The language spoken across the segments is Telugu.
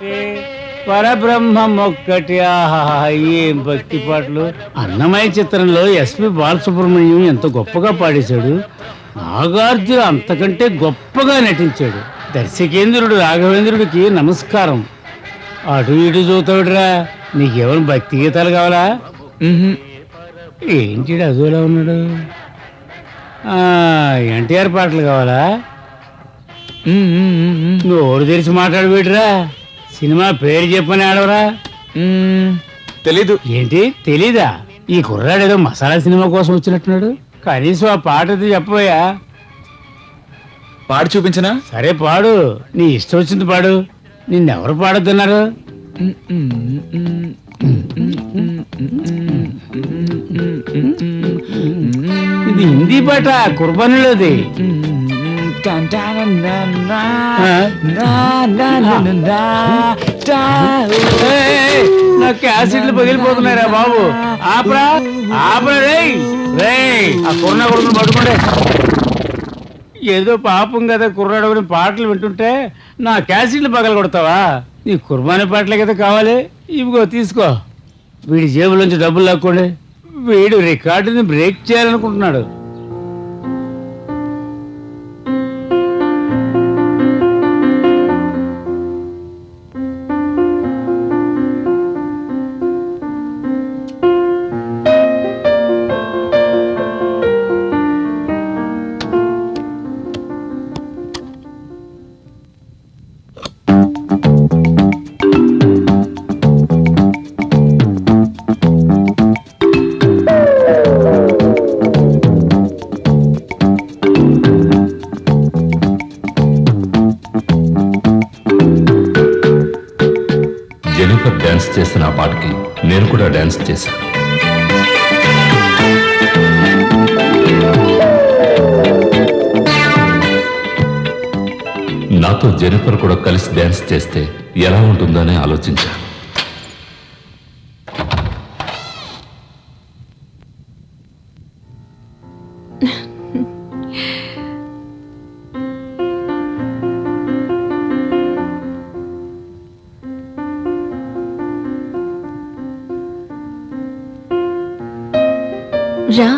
ఒక్కటే పరబ్రహ్మం ఒక్కటి. ఆహా, ఏం భక్తి పాటలు! అన్నమయ్య చిత్రంలో ఎస్పి బాలసుబ్రహ్మణ్యం ఎంత గొప్పగా పాడేశాడు. నాగార్జున అంతకంటే గొప్పగా నటించాడు. దర్శకేంద్రుడు రాఘవేంద్రుడికి నమస్కారం. అటు ఇటు చూతాడురా. నీకేమైనా భక్తి గీతాలు కావాలా? ఏంటి అదోలా ఉన్నాడు? ఎన్టీఆర్ పాటలు కావాలా? నోరు తెరిచి మాట్లాడబెట్టురా. సినిమా పేరు చెప్పని ఆడవరా? తెలీదు. ఏంటి తెలీదా? ఈ కుర్రాడు ఏదో మసాలా సినిమా కోసం వచ్చినట్టున్నాడు. కనీసం ఆ పాట చెప్పబోయా. పాడి చూపించనా? సరే పాడు, నీ ఇష్టం వచ్చింది పాడు. నిన్నెవరు పాడొద్దన్నారు? ఇది హిందీ పాట, కుర్బానీలోది. నా క్యాసెట్లు పగిలిపోతున్నారా బాబు. ఆపరా ఆపరా రేయ్ రేయ్. ఆ కుర్ర కొడుకుని పట్టుకోండి. ఏదో పాపం కదా కుర్రాడు పాటలు వింటుంటే నా క్యాసెట్లు పగల కొడతావా? నీ కుర్బానీ పాటలే కదా కావాలి. ఇవిగో తీసుకో. వీడి జేబులోంచి డబ్బులు లాక్కోండి. వీడు రికార్డుని బ్రేక్ చేయాలనుకుంటున్నాడు. జెనిఫర్ డాన్స్ చేసిన ఆ పాటకి నేను కూడా డాన్స్ చేశాను. నాతో జెనిఫర్ కూడా కలిసి డాన్స్ చేస్తే ఎలా ఉంటుందని ఆలోచించాను. రా.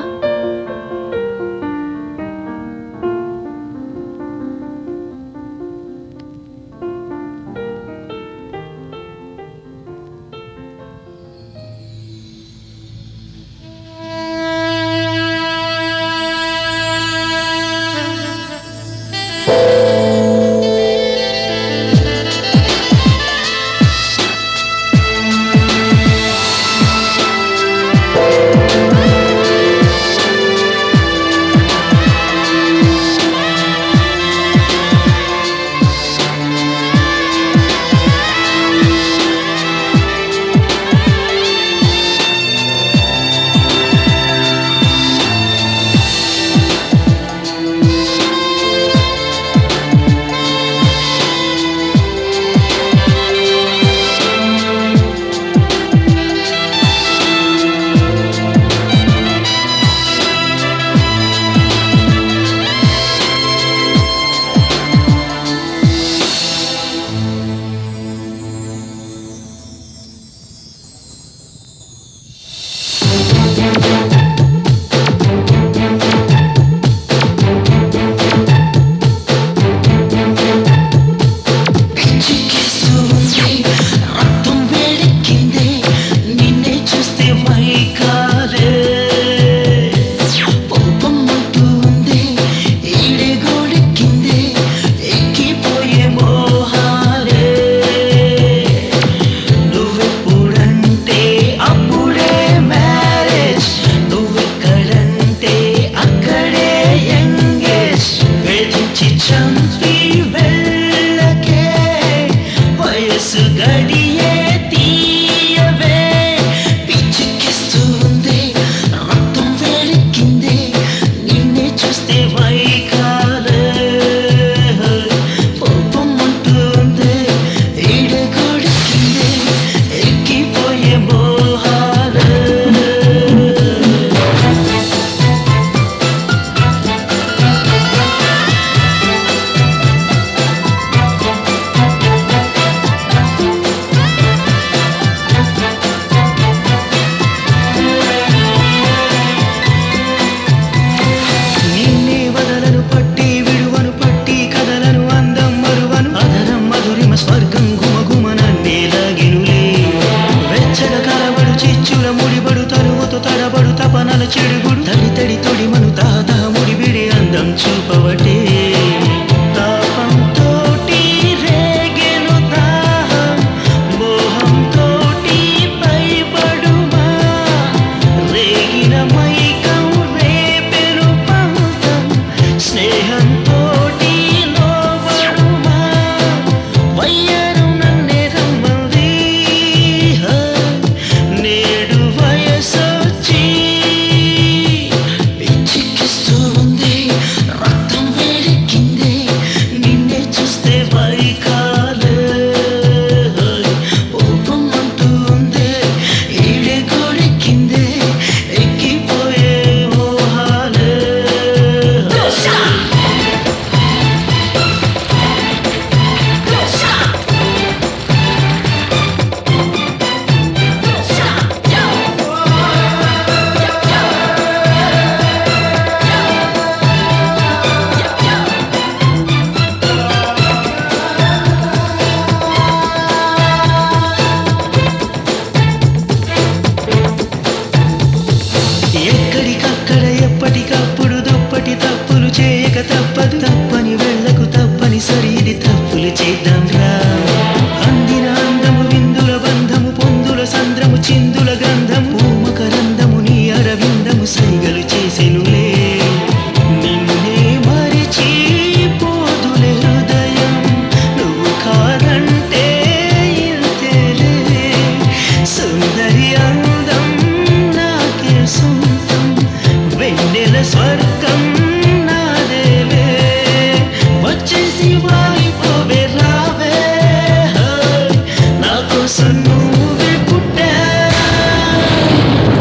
చిందుల గంధము మకరందము నీ అరవిందము సైగలు చేసెనులే నిన్నే మరిచి పోదులే హృదయం నువ్వు కాదంటే ఇంతేలే సుందరి అందం నాకే సొంతం వెన్నెల స్వర్గం నాదేలే వచ్చేసి వాలిపోవే రావే నా కోసం నువ్వే పుట్టా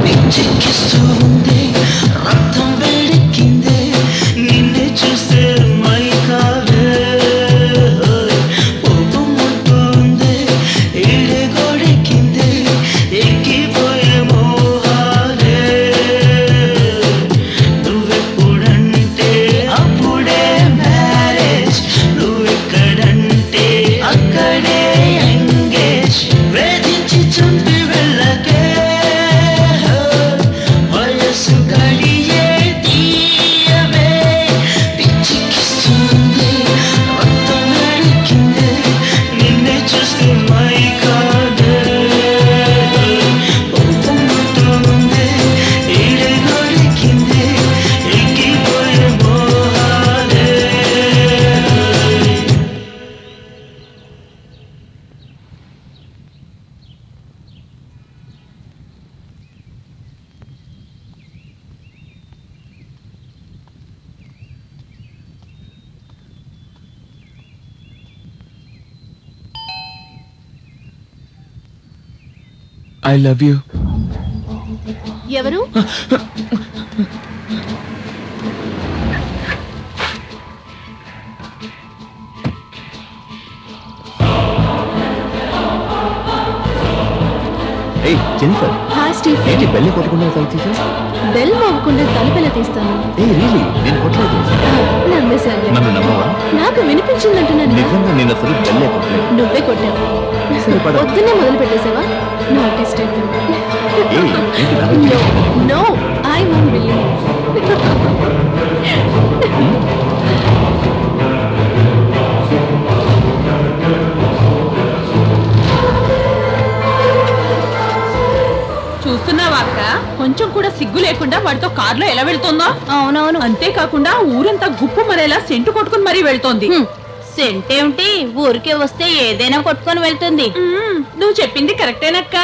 పిచ్చెక్కిస్తూ ఉంది రక్తం వేడెక్కిందే నిన్నే చూస్తే మై కావే కోపం ఉంటుంది ఈడే గోడెక్కిందే ఎక్కిపోయే మోహాలే నువ్వెప్పుడంటే అప్పుడే మ్యారేజ్ నువ్వెక్కడంటే అక్కడే ఎంగేజ్ వేధించి చంపి వెళ్ళకే వయసు గడియే తీయవే పిచ్చికిస్తుంది రక్తం వేడెక్కిందే నిన్నే చూస్తే మై కాదే ఒప్పుకుంటుంది ఈడే గోడెక్కిందే ఎక్కిపోయే మోహాలే ఐ లవ్ యూ. ఎవరు? ఏయ్ జెనిఫర్, హాయ్ స్టీవ్. ఏంటి బెల్లి కొట్టకుండా తలుపు తీసా? బెల్ మోగకుండా తలుపెలా తీస్తాను? ఏ రియలీ నేను కొట్టలేదు. నమ్మేశాను. నన్ను నమ్మవా? నాకు వినిపించిందంటున్నాను. నిజంగా నేను అసలు బెల్లే కొట్టలేదు. నువ్వే కొట్టావు. సరే, పద. పొద్దున్నే మొదలు పెట్టేసావా? Not step. ఏయ్ ఏంటి నవ్వు? No I won't believe. చూస్తున్నావా అక్క, కొంచెం కూడా సిగ్గు లేకుండా వాడితో కార్లో ఎలా వెళ్తుందో. అవునవును. అంతేకాకుండా ఊరంతా గుప్పు మరేలా సెంటు కొట్టుకుని మరీ వెళ్తోంది. సెంటేమిటి, ఊరికే వస్తే ఏదైనా కొట్టుకొని వెళ్తుంది. నువ్వు చెప్పింది కరెక్టేనక్క.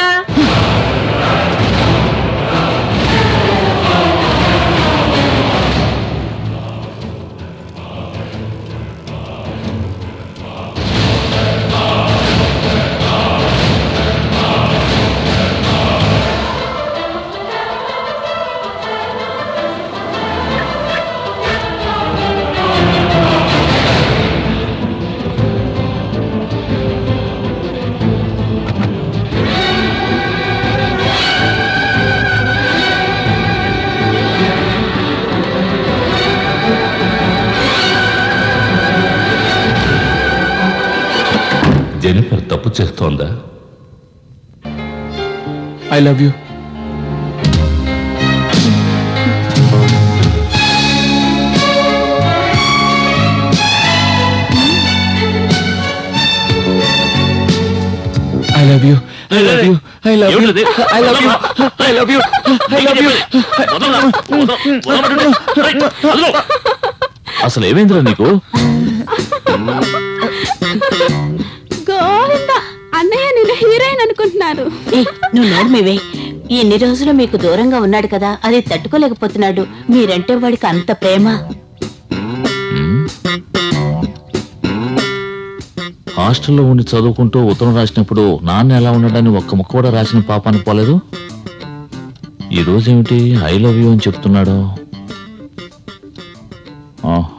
జెనిఫర్ తప్పు చేస్తోందా? I love you. I love you. I love you. I love you. I love you. I love you. I love you. అసలు ఏమైందిరా నీకు? గోవిందా, అన్నయ్య నిన్ను హీరోయిన్ అనుకుంటున్నాను. నువ్వు నోర్మివే. ఎన్ని రోజులు మీకు దూరంగా ఉన్నాడు కదా, అది తట్టుకోలేకపోతున్నాడు. మీరంటే వాడికి అంత ప్రేమ. హాస్టల్లో ఉండి చదువుకుంటూ ఉత్తరం రాసినప్పుడు నాన్న ఎలా ఉండడాన్ని ఒక్క ముక్క కూడా రాసిన పాపానికి పోలేదు. ఈ రోజు ఏమిటి ఐ లవ్ యూ అని చెప్తున్నాడు? ఆహా.